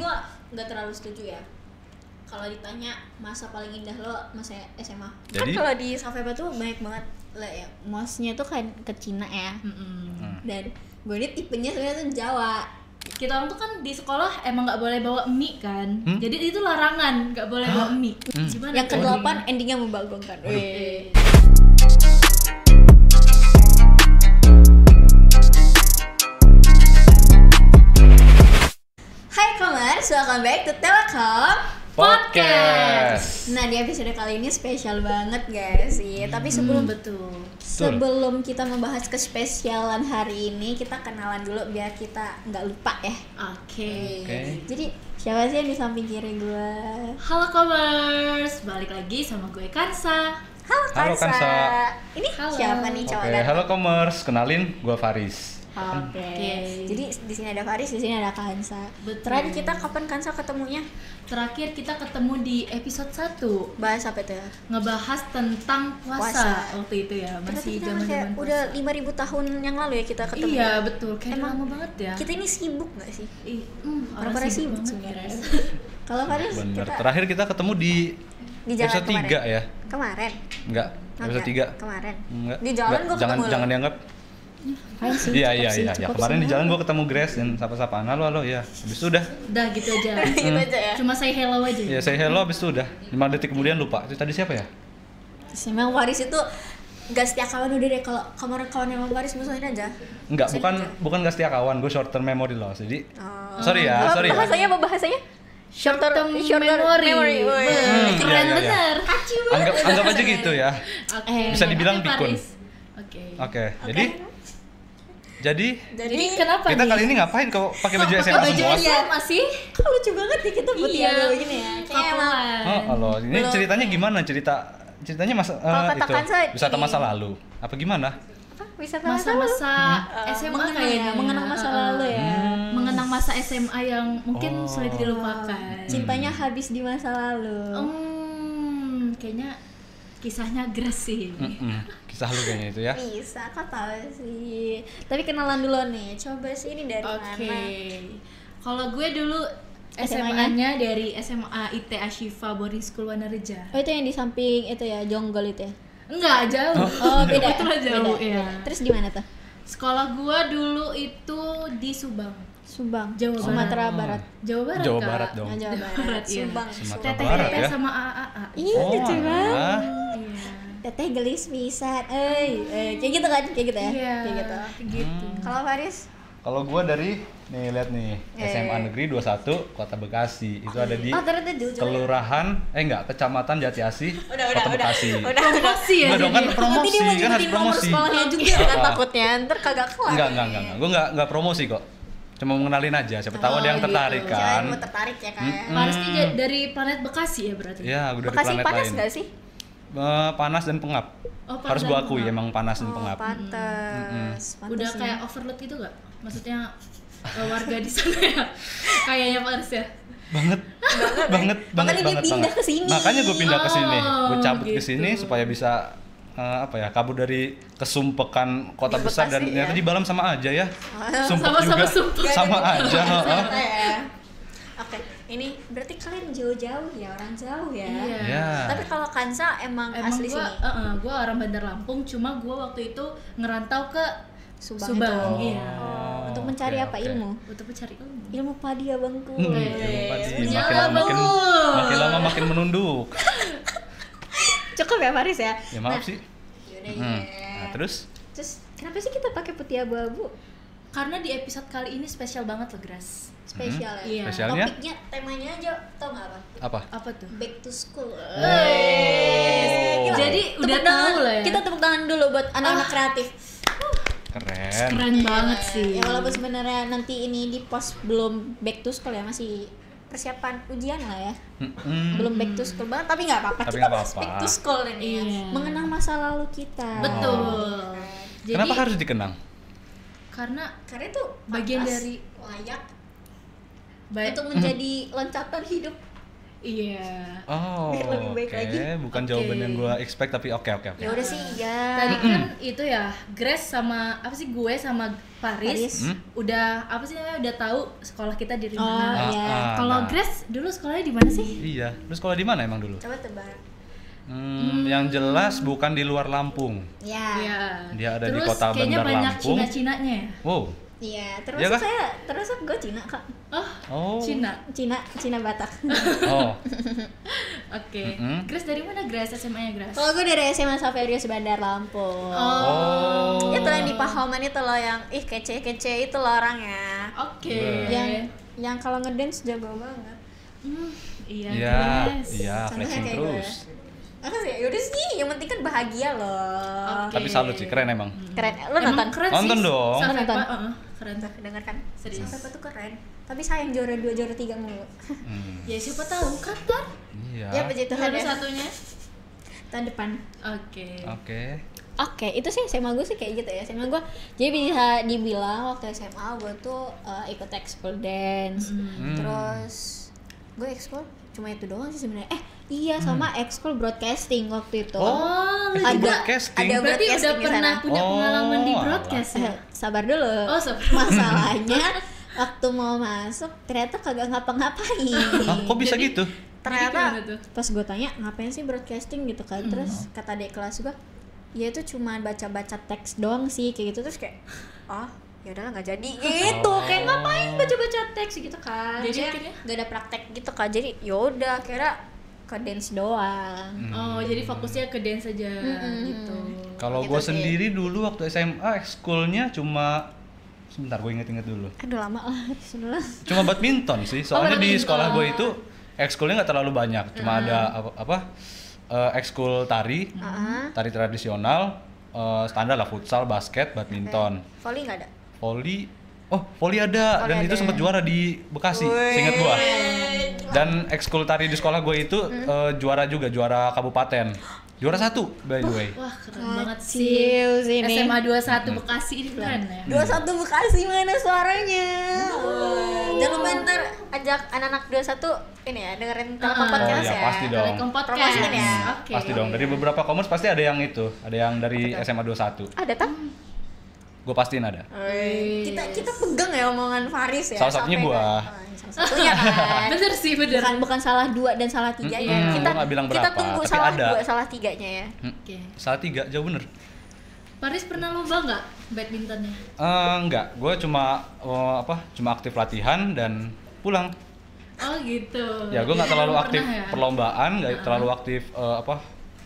gue nggak terlalu setuju ya. Kalau ditanya masa paling indah lo masa SMA. Jadi? Kan kalau di Saveba tuh banyak banget lah ya. Mosnya tuh kan ke Cina ya. Dan gue ini tipenya sebenarnya tuh Jawa. Kita orang tuh kan di sekolah emang nggak boleh bawa mie kan, jadi itu larangan nggak boleh bawa mie. Gimana? Yang ke-8 endingnya membagongkan. Hai Comers, welcome back to Telekom Podcast. Nah di episode kali ini spesial banget guys sih. Tapi sebelum kita membahas kespesialan hari ini, kita kenalan dulu biar kita nggak lupa ya. Oke. Jadi siapa sih yang di samping kiri gue? Halo Comers, balik lagi sama gue Kansa. Halo Kansa. Ini Halo. siapa nih cowok? Oke, halo Comers, kenalin gua Faris. Oke. Jadi di sini ada Faris, di sini ada Kansa. Betul. Terakhir kita kapan Kansa ketemunya? Terakhir kita ketemu di episode 1, Bahas apa tuh? ngebahas tentang puasa waktu itu ya, masih Kita kayak zaman-zaman udah puasa. 5.000 tahun yang lalu ya kita ketemu. Iya betul, kayak Emang lama banget ya. Kita ini sibuk nggak sih? Orang Orang sibuk sibuk banget, sebenarnya. guys. Kalau Faris Bener. kita Terakhir kita ketemu di di jalan episode 3 ya? Kemarin. Enggak, episode 3. Kemarin. Enggak. Di jalan gua ketemu lo. Jangan dianggap. Iya. Ya, kemarin di jalan gua ketemu Grace dan sapa-sapaan halo ya. Habis itu udah. Udah gitu aja. Gitu aja ya. Cuma say hello aja. Ya saya hello habis itu udah. 5 detik kemudian lupa. Itu tadi siapa ya? Memang Faris itu gak setia kawan udah deh. Kalau kawan emang Faris musuhin aja. Enggak, Musuhin bukan enggak setia kawan, gue short term memory loss. Jadi Oh. sorry ya. Bahasanya apa bahasanya? Short term memory. Woi. Keren iya. bener. Anggap aja gitu ya. Oke. Bisa dibilang Oke, pikun. Faris. Oke. Oke, jadi Jadi kenapa kita nih? kali ini ngapain kok pakai baju Pakai SMA baju semua? SMA sih? Kok lucu banget nih kita putih Iya. ada begini ya. Kayak emang Kapelan. Oh, ini Belum. ceritanya gimana? Ceritanya Kalau katakan saya wisata ini. masa lalu. Apa gimana? apa? Wisata Masa-masa SMA mengenang kayaknya. ya, mengenang masa lalu ya. Mengenang masa SMA yang mungkin Oh. sulit dilupakan. Cintanya habis di masa lalu. Kayaknya kisahnya Grace sih. Kisah lu kayaknya itu ya. Bisa, kok tahu sih. Tapi kenalan dulu nih. Coba sih ini dari Oke. mana? Kalau gue dulu SMA-nya? SMA-nya dari SMA IT Ashifa Boarding School Wanareja. Oh itu yang di samping itu ya, Jonggol itu ya? Enggak, jauh. Oh beda. Betul jauh, Beda. iya. Terus di mana tuh? Sekolah gua dulu itu di Subang. Subang, Jawa Barat. Sumatera Barat. Barat, Jawa Kak. Barat dong. Nah, Jawa Barat. Barat, iya. Subang. Sumatera Teteh Barat Teteh ya? sama AA. Iya, lucu banget. alah. Iya. Teteh gelis pisan. Kayak gitu kan? Kayak gitu ya? Iya. Kayak gitu. Gitu. Kalau Faris? Kalau gua dari nih lihat nih SMA Negeri 21 Kota Bekasi. Itu ada di Oh, ternyata jujur. Kelurahan Kecamatan Jati Asih, Kota Bekasi. Promosi ya Enggak dong, kan jadi. promosi, Nanti dia mau kan harus nyebutin nomor promosi. sekolahnya juga kan takutnya. Ntar kagak kelar. Enggak. Gua enggak promosi kok. Cuma mengenalin aja, siapa tahu ada yang gitu. tertarik Siapa kan. yang mau tertarik ya kan? Paris ini dari planet Bekasi ya berarti. Ya, udah dari Bekasi planet panas lain. nggak sih? Panas dan pengap. Oh, Harus panas gua dan akui pengap. emang panas dan Oh, pengap. pantes. Udah kayak overload gitu gak? Maksudnya warga di sana ya? Kayaknya Paris ya? Banget. Makanya dia pindah ke sini. Makanya gue pindah ke sini. Oh, Gue cabut ke gitu. sini supaya bisa kabur dari kesumpekan kota Di besar dan Bekasi, ternyata ya. di Balam sama aja ya. Sumpek Sama-sama juga. sumpek. Sama aja, heeh. ya. Oke, ini berarti kalian jauh-jauh ya, orang jauh ya. Iya. Ya. Tapi kalau Kansa emang asli gua, sini. gua orang Bandar Lampung, cuma gua waktu itu ngerantau ke Subang, Subang, itu. iya. Untuk Oke, mencari apa oke. ilmu? untuk mencari ilmu. Ilmu padi abangku. Ilmu padi. Menyala, Makin lama makin menunduk. Cukup ya Faris ya? Ya maaf sih. Yaudah Nah, terus Terus kenapa sih kita pakai putih abu-abu? Karena di episode kali ini spesial banget loh, Gras. Spesial ya? Iya. Spesialnya? Topiknya, temanya aja tau gak apa? apa? Apa tuh? Back to school. Yes. Jadi Tepuk udah tangan. tahu lah ya. Kita tepuk tangan dulu buat anak-anak kreatif. Keren. Keren banget sih. Ya walaupun sebenarnya nanti ini di post belum back to school ya, masih persiapan ujian lah ya. Belum back to school banget, tapi nggak apa-apa. Tapi Kita nggak bahas apa-apa. back to school ini ya. Iya. Mengenang masa lalu kita. Betul. Jadi Kenapa harus dikenang? karena Karena itu Bagian pantas, dari- layak baik untuk menjadi loncatan hidup. iya. Oh, Biar lebih baik oke. lagi. Bukan Oke. jawaban yang gue expect tapi oke. Ya udah sih ya. Tadi kan itu ya, Grace sama apa sih gue sama Paris, Paris. udah apa sih namanya udah tahu sekolah kita di Oh mana. iya. Kalau nah. Grace dulu sekolahnya di mana sih? Iya, lu sekolah di mana emang dulu? Coba tebak. Yang jelas bukan di luar Lampung. Ya. Iya. Dia ada di Terus kota kayaknya Bandar banyak Lampung. Cina-cinanya ya? Wow. Iya, Iya kah? terus gue Cina kak. Oh, Cina. Cina Batak. Oh. Oke. Grace dari mana Grace? SMA-nya Grace? Kalau gue dari SMA Saverius Bandar Lampung. Oh. Itu yang di Pahoman itu loh yang kece-kece itu loh orangnya. Oke. Yang kalau ngedance jago banget. Iya, Iya, Grace. iya, Contohnya flexing kayak terus. Apa sih? Yaudah sih, yang penting kan bahagia loh. Oke. Tapi salut sih, keren emang. Keren. Lo Emang nonton? keren Nonton sih. dong. Sampai Nonton. keren. Dengar kan? Serius. Sampai tuh keren. Tapi sayang juara 2, juara 3 mulu. Ya siapa tahu kan Tar? Iya. Ya puji Tuhan Ada ya. satunya. Tahun depan. Oke. Oke. Oke, itu sih SMA gue sih kayak gitu ya. SMA gue, jadi bisa dibilang waktu SMA gue tuh ikut ekskul dance. Terus gue ekskul cuma itu doang sih sebenarnya. Iya, sama ekskul broadcasting waktu itu. Oh, ada broadcasting. ada Berarti udah broadcasting di pernah sana. punya pengalaman di Oh, broadcast ya? Sabar dulu. Oh, sabar. Masalahnya waktu mau masuk ternyata kagak ngapa-ngapain. Hah, kok bisa gitu? Jadi gimana Ternyata tuh? pas gue tanya ngapain sih broadcasting gitu kan, terus kata adik kelas gue, ya itu cuma baca-baca teks doang sih kayak gitu. Terus kayak oh ya udahlah nggak jadi gitu, kayak ngapain baca-baca teks gitu kan. Jadi Kayak akhirnya? nggak ada praktek gitu kan, jadi yaudah kira ke dance doang. Oh, jadi fokusnya ke dance aja gitu. Kalau Gitu gue sih. sendiri dulu waktu SMA ekskulnya cuma sebentar gue inget-inget dulu. Aduh lama lah sebenarnya. Cuma badminton sih. Soalnya di badminton. sekolah gue itu ekskulnya nggak terlalu banyak. Cuma ada ekskul tari, tari tradisional, standar lah futsal, basket, badminton, Volley nggak ada. volley. Oh, volley ada Volley dan itu ada. sempat juara di Bekasi, seingat gua. Dan ekskul tari di sekolah gue itu juara juga, juara kabupaten. Juara 1 by the way. Wah, keren banget sih. Kacil sih ini. SMA 21 Bekasi ini keren ya. 21 Bekasi mana suaranya? Jangan lupa ntar ajak anak-anak 21 ini ya dengerin Telekom Oh Podcast iya, ya. pasti dong. Telekom Podcast. Promosiin ya. Oke. Pasti dong. Dari beberapa komers pasti ada yang itu, ada yang dari SMA 21. Ada tak? Gue pastiin ada. Kita pegang ya omongan Faris ya. Salah satunya sampai gua. salah satunya kan. Bener sih, bener. Bukan salah 2 dan salah 3 ya. Gua nggak bilang kita berapa, tunggu tapi salah ada. 2 salah 3-nya ya. Oke. Salah 3, jauh bener. Paris pernah lomba nggak badmintonnya? Enggak, gue cuma cuma aktif latihan dan pulang. Oh gitu. Ya gue nggak terlalu Belum aktif pernah ya? perlombaan, nggak terlalu aktif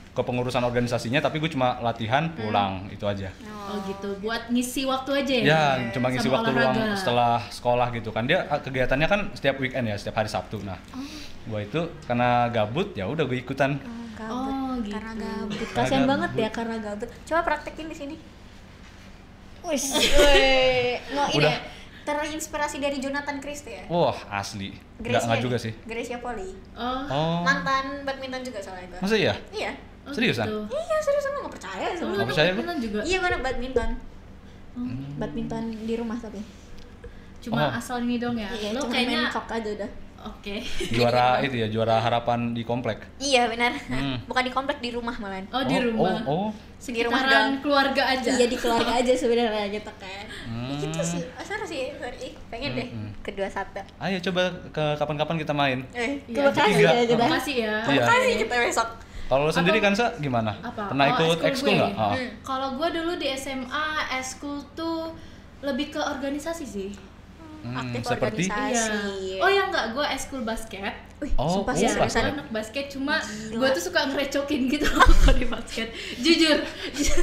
kepengurusan organisasinya, tapi gue cuma latihan pulang itu aja. Oh gitu, buat ngisi waktu aja ya? Ya, cuma ngisi Sama waktu luang olahraga. setelah sekolah gitu kan. Dia kegiatannya kan setiap weekend ya, setiap hari Sabtu. Nah, gue itu karena gabut ya udah gue ikutan. Gabut. Oh, gitu. Karena gabut. Karena Kasian gabut. banget ya karena gabut. Coba praktekin di sini. Wih, ini Udah. ya, terinspirasi dari Jonathan Christie ya. Wah, asli. Nggak juga sih. Gracia Poli. Oh, Oh, Mantan badminton juga soalnya gue. masa iya? Iya. oh Seriusan? gitu. Iya, serius lu nggak percaya Oh, sama lu Nggak anak percaya gua. badminton juga? Iya, gue anak badminton. Badminton di rumah tapi. Cuma Oh. asal ini dong ya? Iya, Lo cuma kayaknya... main kok aja udah. Oke. Juara itu ya, juara harapan di komplek. Iya, benar. Bukan di komplek, di rumah malahan. Oh, di rumah. Oh, Di rumah Sekitaran dong. keluarga aja? Iya, di keluarga aja sebenarnya gitu kan. Ya gitu sih. Seru sih, sorry. Pengen deh kedua satu. ayo coba ke kapan-kapan kita main. Ke Iya, Bekasi tiga. ya kita. Makasih ya. Ke Iya. Bekasi kita besok. Kalau lo sendiri kan, Sa, gimana? Apa? Pernah Oh, ikut ekskul ekskul gue. nggak? Ah. Kalau gue dulu di SMA, ekskul tuh lebih ke organisasi sih. Aktif seperti? organisasi. Oh ya enggak, gue ekskul basket. Wih, Oh, sumpah oh, sih Iya, basket. gue seriusan. anak basket, cuma gue tuh suka ngerecokin gitu kalau di basket. Jujur, Jujur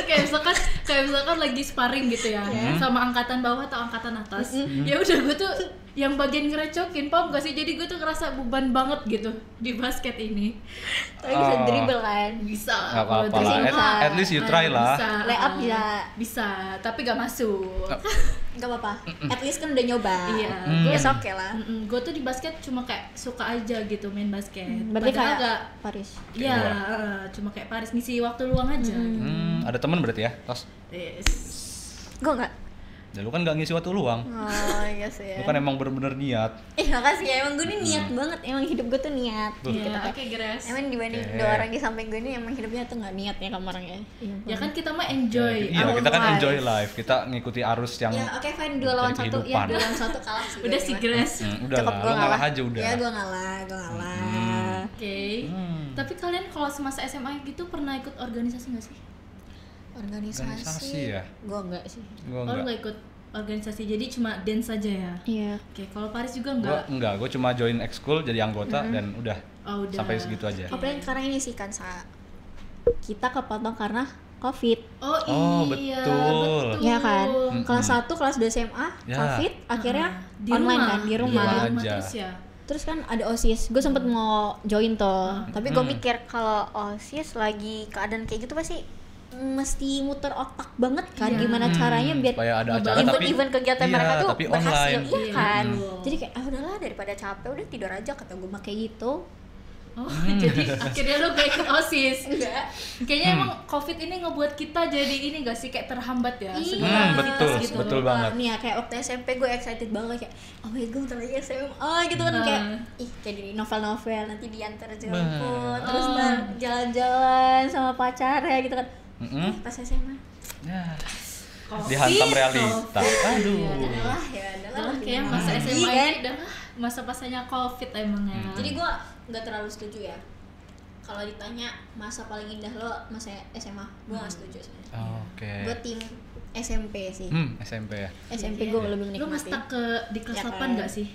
kayak misalkan lagi sparring gitu ya, sama angkatan bawah atau angkatan atas. Ya udah gue tuh yang bagian ngerecokin, paham gak sih? Jadi gue tuh ngerasa beban banget gitu di basket ini. Tapi bisa dribble kan. Bisa lah. Nggak kalau apa-apa lah, dribble bisa. at least you try lah. Bisa. Layup bisa. Bisa, tapi gak masuk. Enggak apa-apa. At least kan udah nyoba. Iya, Yes, oke lah. gue tuh di basket cuma kayak suka aja gitu main basket. Berarti Padahal kayak nggak- Paris. Iya, cuma kayak Paris ngisi waktu luang aja. Ada teman berarti ya, Tos? Yes. Gue enggak. Dan lu kan nggak ngisi waktu luang. Oh iya sih ya. Lu kan emang bener-bener niat. Makasih ya, emang gue nih niat banget, emang hidup gue tuh niat. Iya, Gitu, oke Grace. Emang dibanding dua orang di samping gue nih emang hidupnya tuh nggak niat ya orangnya. Ya kan kita mah enjoy. Iya, our kita kan life. enjoy life. Kita ngikuti arus yang Ya oke fine, 2 lawan 1 ya, kehidupan. 2 lawan 1 kalah sih. Udah sih Grace. udah Cukup lah, gue lu ngalah aja udah. Ya gue ngalah. Oke. Tapi kalian kalau semasa SMA gitu pernah ikut organisasi nggak sih? Organisasi ya? Gue enggak sih. Gua Oh, lu enggak. nggak ikut organisasi, jadi cuma dance saja ya? Iya. Oke, kalau Paris juga Gua enggak? enggak, gua cuma join ekskul jadi anggota dan udah. Oh, udah. Sampai segitu aja. Apalagi sekarang ini sih kan kita kepotong karena COVID. Oh, Oh, iya, betul. Ya kan? Kelas 1, kelas 2 SMA, Ya. COVID, akhirnya Di online rumah. kan, di Iya, rumah. di rumah aja. terus ya. Terus kan ada OSIS, gue sempet mau join tuh, tapi gue mikir kalau OSIS lagi keadaan kayak gitu pasti mesti muter otak banget kan, Iya. gimana caranya biar Supaya ada acara tapi event kegiatan iya, mereka tuh tapi berhasil, online. iya kan? Betul. Jadi kayak udahlah daripada capek udah tidur aja kata gue mah kayak gitu. Oh, jadi akhirnya lu gak ikut OSIS. Enggak. Kayaknya emang COVID ini ngebuat kita jadi ini gak sih, kayak terhambat ya? Iya. segala aktivitas betul, gitu. betul banget. Nih ya kayak waktu SMP gue excited banget kayak oh my god bentar lagi SMA gitu kan kayak ih kayak di novel-novel nanti diantar jemput terus ntar jalan-jalan sama pacarnya gitu kan. Pas SMA Ya. COVID, Dihantam realita. Aduh. adalah ya adalah Kayak masa SMA Iya kan? ini udah masa-masanya COVID emang ya. Jadi gue nggak terlalu setuju ya kalau ditanya masa paling indah lo masa SMA, gue nggak setuju sebenarnya. Oke. Gue tim SMP sih. SMP ya. SMP gue lebih Lu menikmati. nge-stuck di kelas Ya 8 kan? gak sih?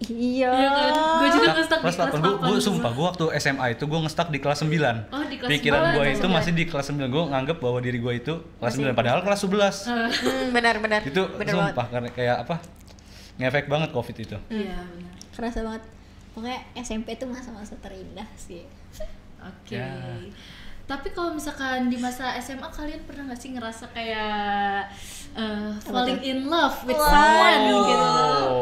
Iya. Iya kan? Gue juga Nah, nge-stuck di kelas kelas 8 8. gue sumpah gue waktu SMA itu gue nge-stuck di kelas 9. Oh, di kelas Pikiran 9, gue kelas itu 9. masih di kelas 9. Gue nganggep bahwa diri gue itu kelas 9 padahal kelas 11. Benar-benar. Itu benar sumpah karena kayak apa? Ngefek banget Covid itu. Iya, benar. Kerasa banget. Pokoknya SMP itu masa-masa terindah sih. Oke. Ya. Tapi kalau misalkan di masa SMA kalian pernah nggak sih ngerasa kayak falling in love with someone gitu?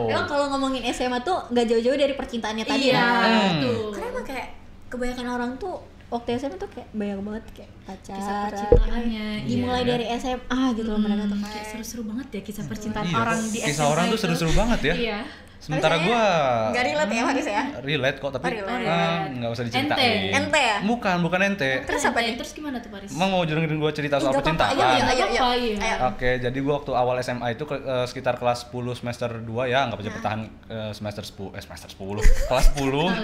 Emang kalau ngomongin SMA tuh nggak jauh-jauh dari percintaannya tadi Iya, ya. betul. Karena emang kayak kebanyakan orang tuh waktu SMA tuh kayak banyak banget kayak Kisah pacaran. percintaannya. Dimulai Iya. dari SMA gitu loh mereka tuh Kayak kayak. seru-seru banget ya kisah percintaan Iya, orang di SMA. kisah orang tuh itu. seru-seru banget ya. Iya. Sementara Tapi gue Gak relate ya Haris ya? relate kok tapi relate. nggak usah diceritain. Ente ya? Bukan ente. Terus apa nih? Terus gimana tuh Paris? Emang mau dengerin gue cerita soal Nggak apa-apa, percintaan? ayo, ayo, Nggak apa-apa, iya. Ayo. Oke, jadi gue waktu awal SMA itu sekitar kelas 10 semester 2 ya, anggap aja bertahan semester 10, kelas 10.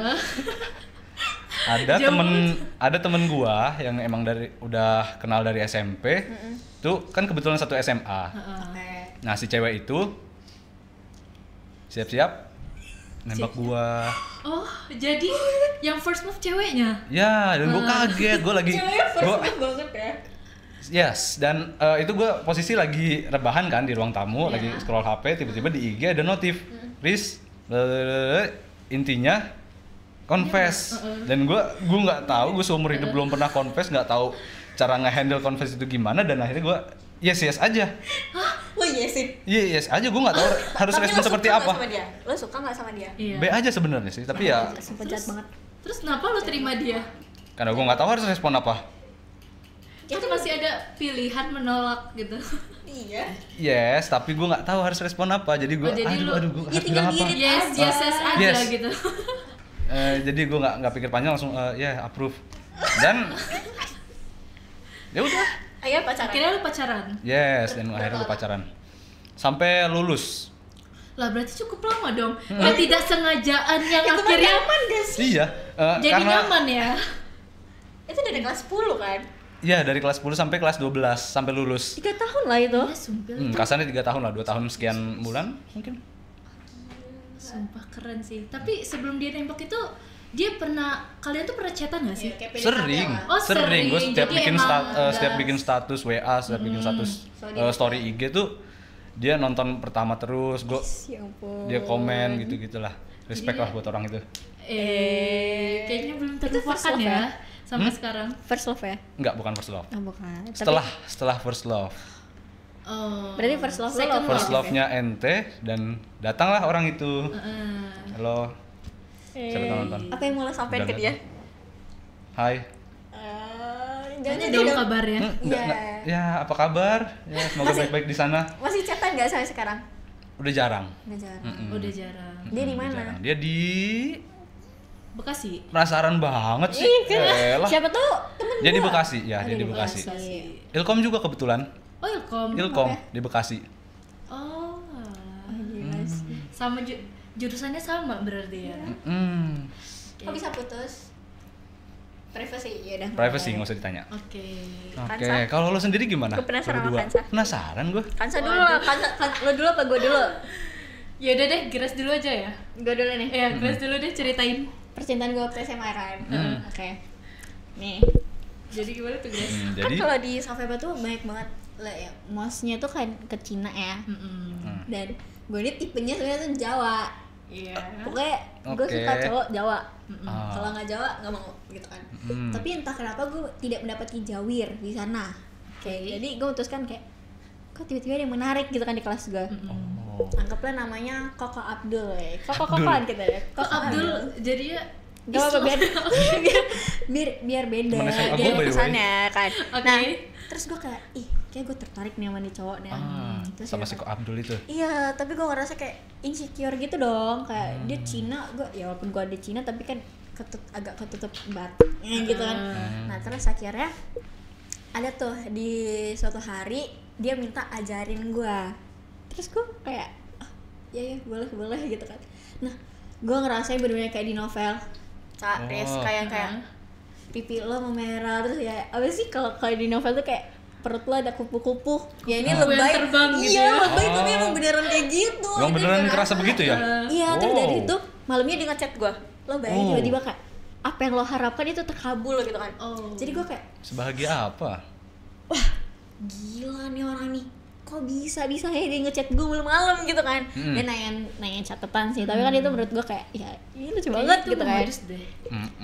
Ada temen gua yang emang udah kenal dari SMP. Tuh kan kebetulan satu SMA. Oke. Nah, si cewek itu siap-siap nembak gua. Oh, jadi yang first move ceweknya? Ya, dan gua kaget, gua lagi banget ya. Yes, dan itu gue posisi lagi rebahan kan di ruang tamu, lagi scroll HP, tiba-tiba di IG ada notif, Riz, intinya confess, dan gue nggak tahu, gue seumur hidup belum pernah confess, nggak tahu cara nge-handle confess itu gimana, dan akhirnya gue yes aja, Hah? Lo yesin? yes aja, gue nggak tahu harus Tapi respon lo seperti suka nggak apa, sama dia? Lo suka nggak sama dia? Iya. B aja sebenarnya sih, tapi ya Sumpah jahat banget. Terus kenapa lo terima dia? karena gue nggak tahu harus respon apa. Itu masih ada pilihan menolak gitu. Iya. Yes, tapi gue nggak tahu harus respon apa, jadi gue Oh, jadi lu- aduh gue Ya harus tinggal bilang apa. diri. Yes aja Yes. gitu. Jadi gue nggak pikir panjang langsung ya approve dan ya udah Ayo pacaran. Akhirnya lu pacaran. yes dan akhirnya gue pacaran sampai lulus. Lah berarti cukup lama dong. Ketidaksengajaan yang Itu mah akhirnya nyaman gak sih? Iya jadi karena nyaman ya. Itu dari kelas 10 kan? ya dari kelas 10 sampai kelas 12 sampai lulus. 3 tahun lah itu. Ya sumpah. Kasarnya 3 tahun lah, 2 tahun sekian bulan mungkin. Sumpah keren sih. Tapi sebelum dia nembak itu kalian tuh pernah chatan gak sih? Sering, Oh, sering. Gue sering. setiap Jadi bikin emang setiap udah- bikin status WA, setiap bikin status story IG tuh dia nonton pertama terus, Ya ampun. dia komen gitu-gitulah. Respect lah buat orang itu. Kayaknya belum Itu first terlupakan love ya ya? sampai sekarang. First love ya? Enggak, bukan first love. Oh, bukan. Setelah first love. Oh. Berarti first love lo Second First love. love-nya ente dan datanglah orang itu. Halo, siapa yang nonton? Apa yang mau lo sampein ke Udah dia? Hai. jangan dong kabarnya. Ya, apa kabar? Ya, semoga baik-baik di sana. Masih chatan nggak sampai sekarang? Udah jarang. Udah jarang. Dia di mana? Jarang. Dia di Bekasi. Penasaran banget sih. Elah. Siapa tuh temen Dia di gua. Bekasi, ya, dia di Bekasi. Ilkom juga kebetulan. Oh, Ilkom. Ilkom di Bekasi. Oh. Jelas. Sama jurusannya sama berarti ya. Kok bisa putus? Privacy, ya udah. Privacy nggak usah ditanya. Oke. Oke, kalau lo sendiri gimana? Gue penasaran Lo sama berdua? Kansa. Penasaran gue. Kansa dulu lah, lo dulu apa gue dulu? Ya udah deh, Grace dulu aja ya. Gue dulu nih. Ya, Grace dulu deh ceritain. Percintaan gue waktu SMA kan. Oke. Nih. Jadi gimana tuh, Grace? Kan Jadi kalau di Sofeba tuh banyak banget lah ya. Mosnya tuh kan ke Cina ya. Dan gue ini tipenya sebenarnya tuh Jawa. Iya. Pokoknya gue Oke. suka cowok Jawa. Ah. Kalau nggak Jawa nggak mau gitu kan. Tapi entah kenapa gue tidak mendapati jawir di sana. Jadi gue memutuskan kayak kok tiba-tiba ada yang menarik gitu kan di kelas gue. Oh. Anggaplah namanya Koko Abdul ya. Koko-kokoan kita ya. Kok Abdul jadinya Gak apa-apa biar beda Temen SMA dia gue, by the way. kesannya kan. Oke. Nah, terus gue kayak kayak gue tertarik nih sama nih cowok nih. Terus Sama ya si Ko Abdul itu. iya, tapi gue ngerasa kayak insecure gitu dong. Kayak dia Cina, gue ya walaupun gue ada Cina tapi kan agak ketutup batiknya gitu kan. Nah terus akhirnya ada tuh di suatu hari dia minta ajarin gue. Terus gue kayak ya boleh gitu kan. Nah gue ngerasain bener-bener kayak di novel. Kayak pipi lo memerah terus ya apa sih kalau di novel tuh kayak perut lo ada kupu-kupu. Ya ini lebay. Yang terbang gitu Iya, ya. lebay tapi emang beneran kayak gitu. Emang Itu beneran beneran. kerasa begitu ya? Iya, terus Wow. dari itu malamnya dia ngechat gue. Lo bayangin Oh. tiba-tiba kayak apa yang lo harapkan itu terkabul gitu kan. Oh. Jadi gue kayak Sebahagia apa? gila nih orang nih. Kok bisa ya dia ngechat gue malam-malam gitu kan. Dia nanyain catatan sih, tapi kan itu menurut gue kayak ya ini lucu banget Kayaknya itu gitu kan. modus deh.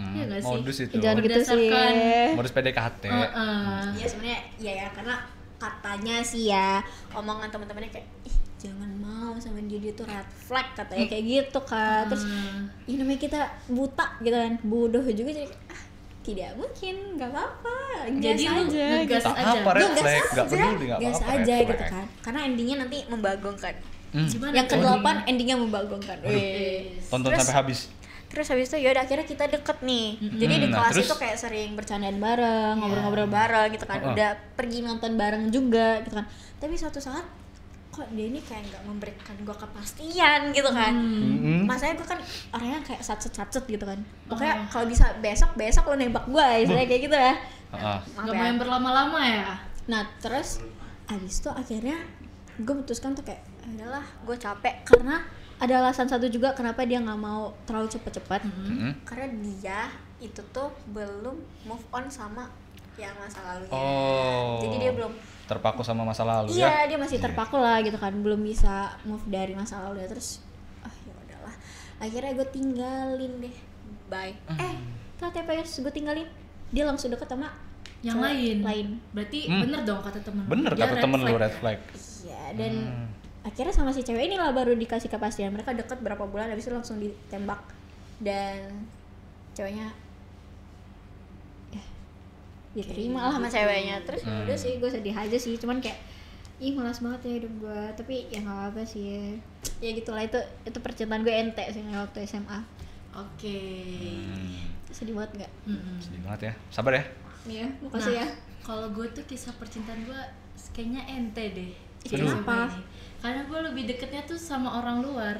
Iya nggak sih? Modus itu. Jangan gitu sih. Berdasarkan- Modus PDKT. Iya sebenarnya ya karena katanya sih ya omongan teman-temannya kayak jangan mau sama dia tuh red flag katanya kayak gitu kan. Terus ini namanya kita buta gitu kan, bodoh juga jadi tidak mungkin, nggak apa-apa, Jadi lu ngegas Tak aja. apa, red Lu gas flag, aja, nggak peduli, nggak gas apa-apa, aja red gitu flag. kan, karena endingnya nanti membagongkan. Gimana Yang tuh? ke-8 endingnya membagongkan. Wih. Tonton Terus- sampai habis. Terus habis itu yaudah akhirnya kita deket nih. Jadi di Nah, kelas terus? itu kayak sering bercandaan bareng, ngobrol-ngobrol bareng gitu kan. Udah pergi nonton bareng juga gitu kan. Tapi suatu saat kok dia ini kayak nggak memberikan gue kepastian gitu kan. Masanya gue kan orangnya kayak sacet gitu kan. Pokoknya kalau bisa besok lo nembak gue, istilahnya kayak gitu ya. Heeh. Maaf Gak ya. mau yang berlama-lama ya? Nah terus abis itu akhirnya gue memutuskan tuh kayak adalah gue capek karena ada alasan satu juga kenapa dia nggak mau terlalu cepet-cepet. Karena dia itu tuh belum move on sama yang masa lalunya. Oh. Jadi dia belum Terpaku sama masa lalu ya. iya dia masih terpaku lah gitu kan, belum bisa move dari masa lalu. Terus ya udahlah akhirnya gue tinggalin deh, bye. Ternyata pas gue tinggalin dia langsung deket sama Yang cewek lain. Berarti bener dong kata temen. Bener Dia kata red temen lu flag. red flag. iya. Dan akhirnya sama si cewek inilah baru dikasih kepastian, mereka deket berapa bulan habis itu langsung ditembak dan ceweknya diterima lah sama ceweknya. Terus ya udah sih gue sedih aja sih, cuman kayak ih malas banget ya hidup gue, tapi ya nggak apa sih ya gitulah. Itu percintaan gue ente sih waktu SMA. Oke. Sedih banget nggak? Sedih banget ya. Sabar ya. Iya, makasih ya. Kalau gue tuh kisah percintaan gue kayaknya ente deh. Kenapa? SMA ini. Karena gue lebih deketnya tuh sama orang luar.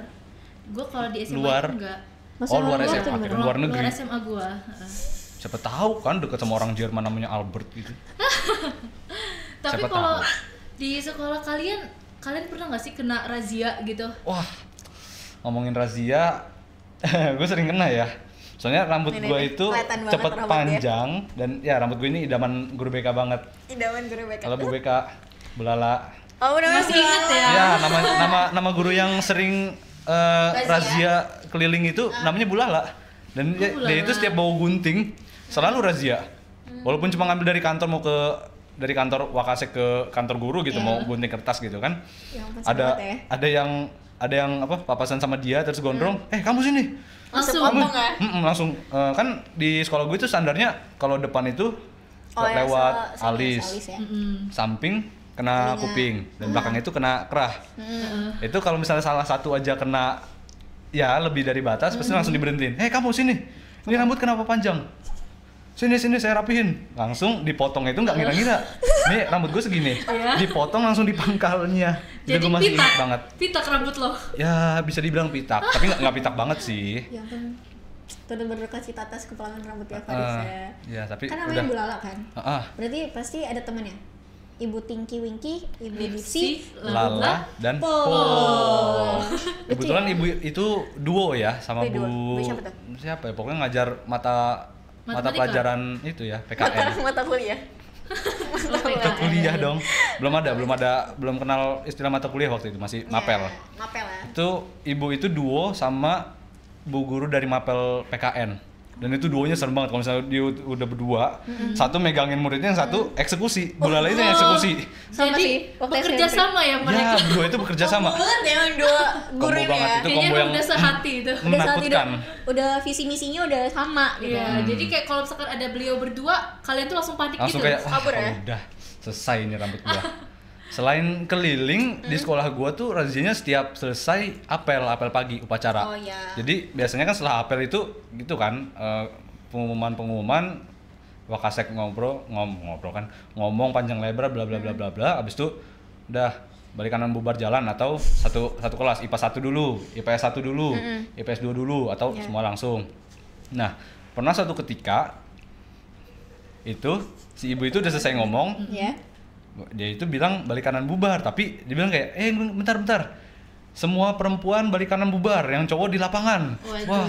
Gue kalau di SMA Luar? tuh enggak. Maksudnya luar orang SMA, tuh gimana? kira luar negeri. Luar SMA gue. Siapa tahu kan deket sama orang Jerman namanya Albert gitu. Tapi Siapa kalau tahu. di sekolah kalian pernah nggak sih kena razia gitu? Wah, ngomongin razia, gue sering kena ya. Soalnya rambut Nih, gue nih, itu kelihatan banget cepet rambut panjang dan ya rambut gue ini idaman guru BK banget. Idaman guru BK. Kalau Bu BK Belala. Oh, udah Masih inget ya? Ya, nama guru yang sering razia keliling itu namanya Bu Lala. Dan dia itu setiap bawa gunting selalu razia. Walaupun cuma ngambil dari kantor mau dari kantor Wakasek ke kantor guru gitu, mau gunting kertas gitu kan. Ya ampun, ada banget ya. ada yang apa papasan sama dia terus gondrong, kamu sini. Langsung Ngomong ya? Langsung kan di sekolah gue itu standarnya kalau depan itu lewat alis. Ya. Samping kena telinga. kuping dan belakangnya itu kena kerah. Itu kalau misalnya salah satu aja kena ya lebih dari batas pasti langsung diberhentiin. Kamu sini. Ini rambut kenapa panjang? Sini saya rapihin. Langsung dipotong itu nggak ngira-ngira. Nih rambut gue segini. Dipotong langsung di pangkalnya. Jadi gue masih pitak ingat banget. Pitak rambut lo. Ya bisa dibilang pitak, tapi nggak pitak banget sih. Ya ampun. Bener-bener kasih atas kepalangan rambut ya Faris ya. Ya tapi Kan udah. namanya Bu Lala kan? Ah. Berarti pasti ada temennya. Ibu Tinky Winky, Ibu Dipsy, Lala dan Pol. Kebetulan Lucu ya? ibu itu duo ya sama Duo. Bu Bu siapa tuh? siapa ya? Pokoknya ngajar mata Matematika. pelajaran itu ya PKN. Mata kuliah. Mata kuliah dong. Belum kenal istilah mata kuliah waktu itu, masih mapel. Ya, mapel ya. Itu ibu itu duo sama bu guru dari mapel PKN. Dan itu duonya serem banget kalau misalnya dia udah berdua, satu megangin muridnya, yang satu eksekusi. Bu Lala itu yang eksekusi. Sama Jadi sih, waktu bekerja SMP. sama ya mereka. Ya, berdua itu bekerja sama. Banget ya emang dua guru Combo ini banget ya. itu. Kayaknya combo emang yang- udah sehati itu. Udah saat Menakutkan. udah visi misinya udah sama gitu. Iya, jadi kayak kalau misalkan ada beliau berdua, kalian tuh langsung panik Langsung gitu. kayak kabur ya? udah selesai ini rambut gua. Selain keliling di sekolah gua tuh razianya setiap selesai apel pagi upacara. Oh, iya. Jadi biasanya kan setelah apel itu gitu kan pengumuman Wakasek ngobrol kan ngomong panjang lebar bla bla bla bla bla. Abis itu udah balik kanan bubar jalan atau satu kelas IPA 1 dulu, IPS 1 dulu, IPS 2 dulu atau Iya. semua langsung. Nah, pernah suatu ketika itu si ibu itu udah selesai ngomong, Ya. dia itu bilang balik kanan bubar, tapi dia bilang kayak bentar semua perempuan balik kanan bubar, yang cowok di lapangan. Waduh. Wah,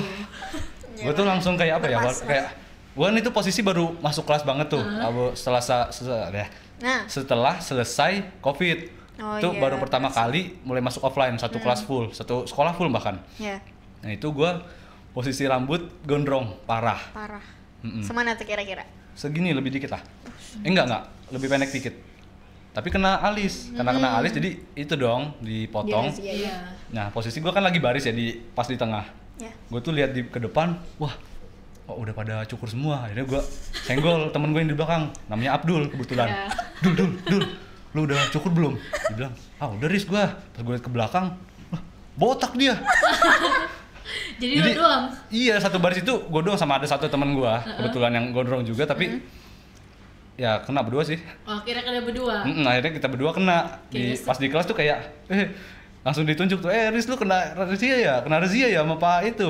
gue tuh langsung kayak apa ya, Lepas. kayak gue itu posisi baru masuk kelas banget tuh, setelah setelah selesai COVID. Oh, Itu iya, baru pertama kali mulai masuk offline, satu kelas full, satu sekolah full bahkan. Ya, Nah itu gue posisi rambut gondrong parah, parah. Mm-mm. Semana tuh kira-kira? segini lebih dikit lah. Enggak, lebih pendek dikit. Tapi kena alis, karena kena alis jadi itu dong dipotong. Iya, iya. Iya. Nah posisi gue kan lagi baris ya pas di tengah. Ya. Gue tuh lihat ke depan, wah, udah pada cukur semua. Akhirnya gue senggol temen gue yang di belakang, namanya Abdul kebetulan. Ya. Dul, lu udah cukur belum? Dia bilang, udah Riz gue. Pas gue liat ke belakang, wah, botak dia. Jadi lo doang. Iya, satu baris itu gue doang sama ada satu temen gue, kebetulan yang gondrong juga, tapi ya kena berdua sih. Oh, kira-kira berdua. Akhirnya kita berdua kena. Kayaknya Pas di kelas tuh kayak, langsung ditunjuk tuh, Riz lu kena razia ya sama Pak itu.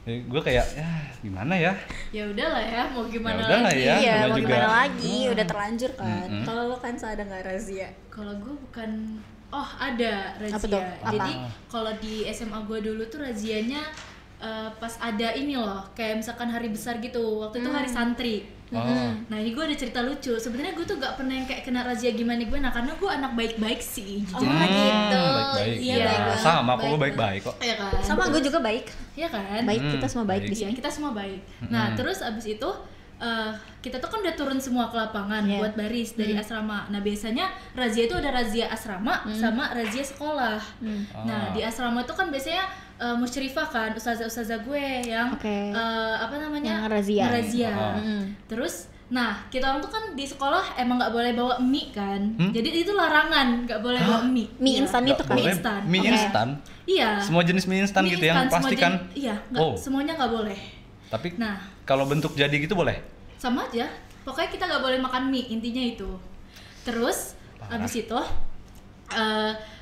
Gue kayak, ya gimana ya? Ya udahlah ya, mau gimana Ya udahlah lagi. ya. Iya, namanya mau juga. gimana lagi? Udah terlanjur kan. Kalau lo kan ada nggak razia? Kalau gue bukan, ada razia. Apa tuh? Apa? Jadi kalau di SMA gue dulu tuh razianya pas ada ini loh, kayak misalkan hari besar gitu. Waktu itu hari santri. Oh. Nah ini gue ada cerita lucu. Sebenarnya gue tuh gak pernah yang kayak kena razia gimana karena gue anak baik-baik sih. Jujur. gitu. Baik-baik. Iya, Ya, baik-baik. sama, kok gue baik-baik kok. Iya kan? Sama gue juga baik. Iya kan? Baik, kita semua baik di Iya, sini. kita semua baik. Nah, terus abis itu kita tuh kan udah turun semua ke lapangan Iya. buat baris dari asrama. Nah, biasanya razia itu ada razia asrama sama razia sekolah. Nah, di asrama tuh kan biasanya musyrifah kan, ustazah-ustazah gue yang Oke. apa namanya? Yang razia. Terus nah, kita orang tuh kan di sekolah emang nggak boleh bawa mie kan. Jadi itu larangan, nggak boleh bawa mie. Mie Iya. instan itu kan? Mie Boleh instan. Mie Oke. instan? Iya. Semua jenis mie instan Mie gitu yang instan, semua pasti kan? iya, nggak, Oh. semuanya nggak boleh. Tapi Nah, kalau bentuk jadi gitu boleh? sama aja. Pokoknya kita nggak boleh makan mie, intinya itu. Terus Parah. abis itu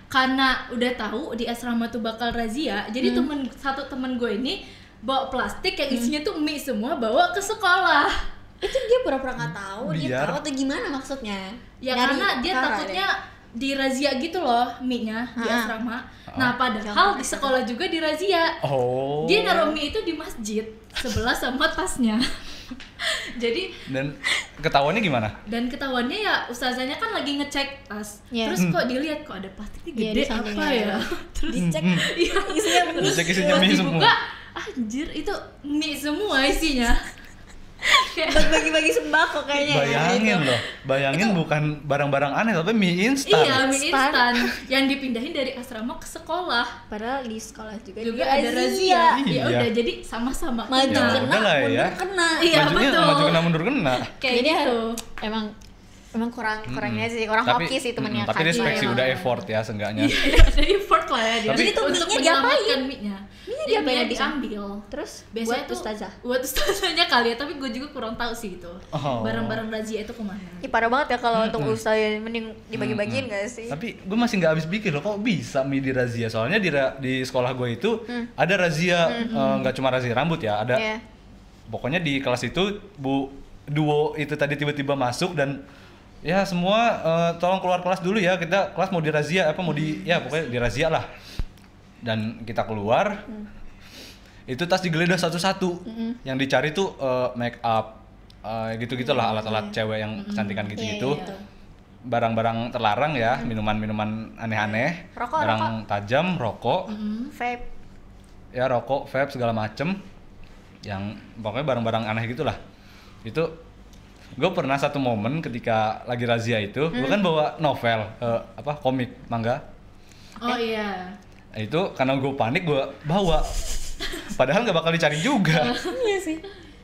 karena udah tahu di asrama tuh bakal razia, jadi satu temen gue ini bawa plastik yang isinya tuh mie semua bawa ke sekolah. Itu dia pura-pura nggak tahu, dia Biar- tahu atau gimana maksudnya? Ya Nyari karena dia perkara takutnya dirazia gitu loh mie-nya di Ah. asrama. Nah, padahal di sekolah juga dirazia. Oh. Dia naruh mie itu di masjid sebelah sama tasnya. Jadi Dan ketahuannya gimana? dan ketahuannya ya ustazahnya kan lagi ngecek tas. Iya. Terus kok dilihat kok ada plastiknya Iya, gede di sampingnya apa ya? ada. Terus Dicek iya, isinya mie. Dicek isinya pas mie dibuka, semua. anjir itu mie semua isinya. buat bagi-bagi sembako kayaknya. Bayangin Gitu. loh, bayangin bukan barang-barang aneh tapi mie instan. Iya, mie instan yang dipindahin dari asrama ke sekolah. Padahal di sekolah juga Ada razia. Iya. Ya udah, jadi sama-sama. Maju Ya, kena, udah lah ya. mundur kena. Iya, Majunya betul. maju kena mundur kena. Kayak Jadi gitu. emang kurangnya sih, kurang hoki sih temennya tapi Kak. respect sih Iya. udah effort ya seenggaknya. Ada effort lah ya dia. Tapi- Jadi tuh untuk mie-nya diapain? menyelamatkan mie-nya. Mie-nya Dia diapain mie-nya bisa? diambil. Terus Biasanya buat tuh ustazah. buat ustazahnya kali ya, tapi gue juga kurang tahu sih itu. Oh. Barang-barang razia itu kemana? Ih, parah banget ya kalau untuk ustaz mending dibagi-bagiin gak sih? Tapi gue masih nggak habis pikir loh, kok bisa mie di razia? Soalnya di sekolah gue itu ada razia, nggak cuma razia rambut ya, ada Iya. pokoknya di kelas itu Bu Duo itu tadi tiba-tiba masuk dan ya semua tolong keluar kelas dulu ya, kita kelas mau dirazia apa mau ya pokoknya dirazia lah. Dan kita keluar, itu tas digeledah satu-satu. Yang dicari tuh make up, gitu-gitulah alat-alat cewek yang kecantikan gitu-gitu. Iya. Barang-barang terlarang ya, minuman-minuman aneh-aneh, Rokok, barang tajam, rokok, Vape. ya rokok, vape segala macem, yang pokoknya barang-barang aneh gitulah. Itu gue pernah satu momen ketika lagi razia itu, gue kan bawa novel, komik, manga. Oh iya. Nah, itu karena gue panik gue bawa, padahal nggak bakal dicari juga. Iya sih.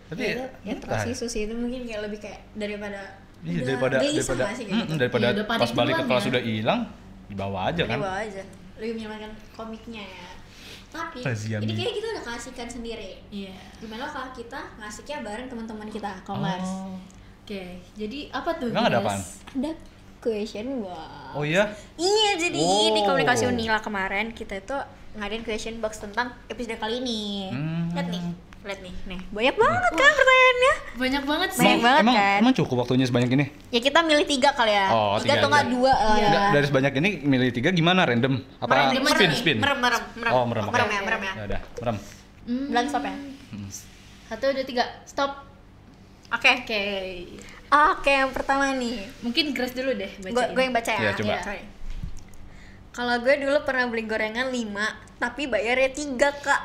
Tapi ya trust isu sih, itu mungkin kayak lebih kayak daripada iya, udah daripada gelisah nggak sih kayak gitu. daripada Iya, udah panik pas balik ke duluan kelas ya. udah hilang, dibawa aja Ini kan. bawa aja, lebih menyelamatkan komiknya ya. Tapi Razia ini mie. kayak kita udah kasihkan sendiri. Iya. Gimana kalau kita ngasihnya bareng teman-teman kita, Commerce? Oh. Oke. Jadi apa tuh? Emang ada guys? apaan? Ada question box. Oh iya? Iya, jadi Oh. di komunikasi Unila kemarin kita itu ngadain question box tentang episode kali ini. Lihat nih, banyak banget kan pertanyaannya. Banyak banget sih. Banyak banget emang, kan? emang cukup waktunya sebanyak ini? Ya kita milih 3 kali ya. Oh, 3 atau tiga nggak aja. 2 lah ya. Dari sebanyak ini milih 3 gimana? Random? Apa Merem, spin? Merem. Oh, merem. Merem oke. ya, merem ya. Ya udah, merem. Bilang stop ya. 1, 2, 3, stop. Oke. Oke, yang pertama nih. Mungkin Grace dulu deh bacain. Gue yang baca ya. Iya, coba. Sorry. Kalau gue dulu pernah beli gorengan 5, tapi bayarnya 3, Kak.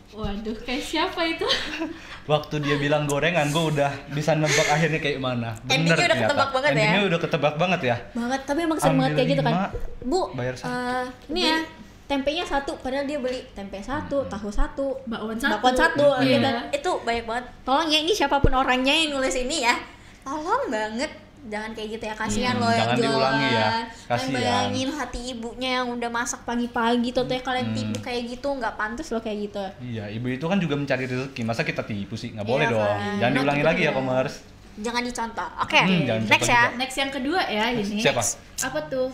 Waduh, kayak siapa itu? Waktu dia bilang gorengan, gue udah bisa nebak akhirnya kayak mana. Endingnya udah ternyata. ketebak banget ya? Endingnya udah ketebak banget ya. Banget, tapi emang sering banget Ambil kayak gitu kan. 5, Bu, bayar 1. ini ya, tempenya 1, padahal dia beli tempe 1, tahu 1, Bakwan 1. bakwan 1 Iya. gitu. Itu banyak banget. Tolong ya, ini siapapun orangnya yang nulis ini ya, tolong banget jangan kayak gitu ya, kasihan loh yang jangan jualan. diulangi ya, Kalian kasihan. bayangin hati ibunya yang udah masak pagi-pagi tuh kalian tipu kayak gitu, nggak pantas loh kayak gitu. Iya, ibu itu kan juga mencari rezeki. Masa kita tipu sih? Nggak boleh Iya, dong. kan. Jangan diulangi Nah, lagi gitu ya, ya. Commerce. Jangan dicontoh. Oke, jangan next dicontoh ya. juga. Next yang kedua ya ini. Siapa? Apa tuh?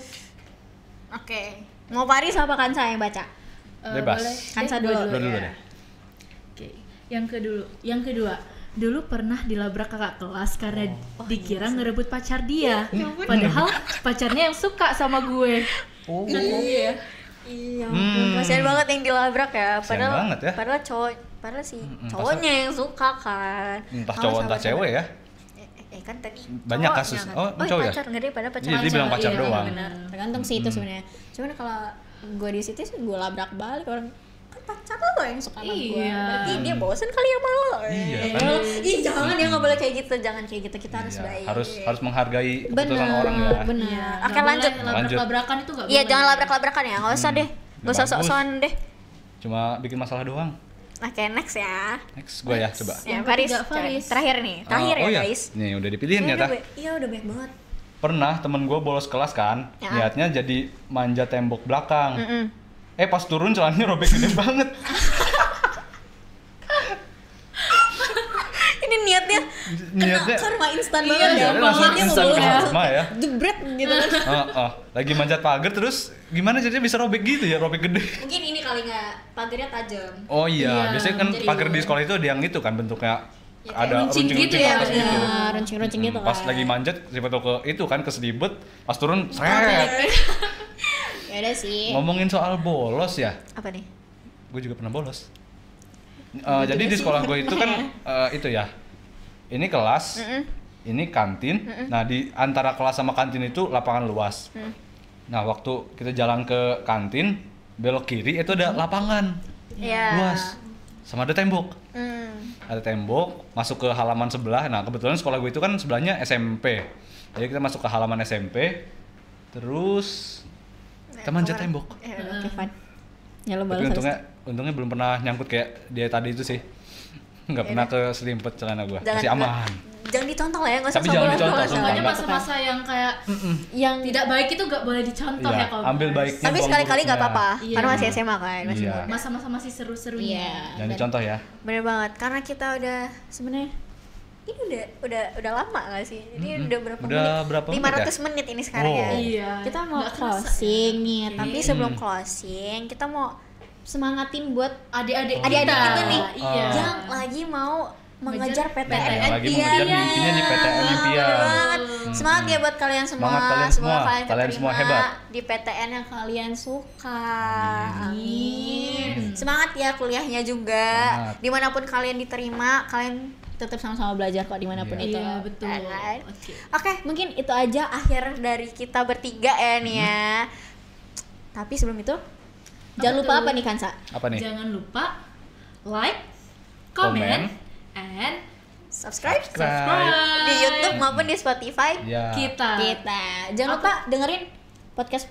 Oke, mau Paris apa Kansa yang baca? Bebas. Boleh. Kansa Gua dulu. Udah dulu ya. deh. Oke. Yang kedua. Dulu pernah dilabrak kakak kelas karena dikira ngerebut pacar dia. Padahal pacarnya yang suka sama gue. Oh. Iya. Iya, kasihan banget yang dilabrak ya. Kasihan banget ya. Padahal cowoknya yang suka kan. Entah Kalau cowok entah sama cewek ya. Kan tadi Banyak cowoknya kasus. kan. Oh, cowok ya? pacar nggak deh, pada pacar. Iya, dia bilang pacar iya, doang. Benar. Tergantung sih itu sebenarnya. Cuman kalau gue di situ sih gue labrak balik orang, kan pacar lo yang suka sama gue. Iya. Berarti dia bosen kali sama lo. Iya, kan? Ih, jangan ya, nggak boleh kayak gitu. Jangan kayak gitu. Kita harus Iya, baik. harus menghargai keputusan orang ya. Bener. Iya. Oke, Nggak lanjut. boleh labrak-labrakan itu nggak Iya, boleh. jangan labrak-labrakan ya. Nggak usah deh. Nggak usah Bagus. sok-sokan deh. Cuma bikin masalah doang. Oke, next ya. Next gue ya, coba. Ya, Yang Faris. ketiga, Faris. Terakhir nih. Terakhir Oh ya, iya. guys. Nih udah dipilihin ya, Iya, udah banyak banget. Pernah temen gue bolos kelas kan, Ya. liatnya jadi manja tembok belakang. Mm-mm. Pas turun celananya robek gede banget. Ini niatnya Niatnya karma instan Iya, banget ya. dia langsung Niatnya instan ngeboleh karma ya. jebret gitu kan. Lagi manjat pagar terus gimana jadinya bisa robek gitu ya, robek gede. Mungkin ini kali nggak, pagarnya tajam. Oh iya, Iya, biasanya kan jadi pagar di sekolah itu ada yang itu kan bentuknya Ya, kayak ada runcing runcing-runcing gitu ke ya, atas bener. gitu. Runcing-runcing gitu kan. Pas lagi manjat siapa tau ke itu kan keselibet, pas turun seret. Ya udah sih. Ngomongin soal bolos ya, Apa nih? gue juga pernah bolos. Jadi di sekolah gue itu kan itu ya, ini kelas, ini kantin. Nah di antara kelas sama kantin itu lapangan luas. Nah waktu kita jalan ke kantin, belok kiri itu ada lapangan Iya. luas. sama ada tembok. Ada tembok, masuk ke halaman sebelah. Nah, kebetulan sekolah gue itu kan sebelahnya SMP. Jadi kita masuk ke halaman SMP, terus kita manjat tembok. Oke, fun. Ya lo Tapi balas untungnya belum pernah nyangkut kayak dia tadi itu sih. Nggak pernah ke selimpet celana gue. Masih aman. Jangan dicontoh lah ya, nggak usah Tapi jangan dicontoh, Pokoknya sumpah. masa-masa yang kayak yang tidak baik itu gak boleh dicontoh Iya, ya kalau ambil baiknya. tapi buang sekali-kali nggak buruknya. apa-apa Iya. karena masih SMA kan, masih Iya. muda. masa-masa masih seru-serunya. Iya. Jangan dicontoh ya. Bener banget, karena kita udah sebenarnya ini udah lama gak sih? Ini udah berapa Udah menit? berapa menit 500 menit ini sekarang Oh. ya. Iya. Kita mau Nggak kerasa closing nih, tapi Iya. sebelum closing kita mau semangatin buat Adik-adik adik-adik kita nih Iya. yang lagi mau mengejar PTN Yang lagi impian. mengejar mimpinya di PTN impian. Bener banget. Semangat ya buat kalian semua. Semangat kalian Semoga semua. kalian Kalian keterima semua hebat. di PTN yang kalian suka. Amin. Amin. Semangat ya kuliahnya juga. Semangat. Dimanapun kalian diterima, kalian tetap sama-sama belajar kok dimanapun Iya. itu. Iya, betul. Ya kan? Oke. Oke, mungkin itu aja akhir dari kita bertiga ya nih ya. Tapi sebelum itu, jangan lupa tuh? apa nih Kansa? Apa nih? Jangan lupa like, comment, and Subscribe subscribe di YouTube maupun di Spotify Ya. kita. Jangan lupa dengerin podcast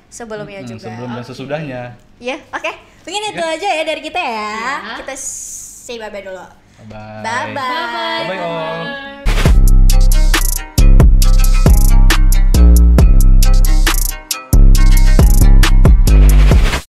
sebelumnya juga. Sebelum dan sesudahnya. Ya, oke. Mungkin itu aja ya dari kita ya. Ya. Kita say bye-bye dulu. Bye. Bye-bye. Bye bye. Bye-bye all.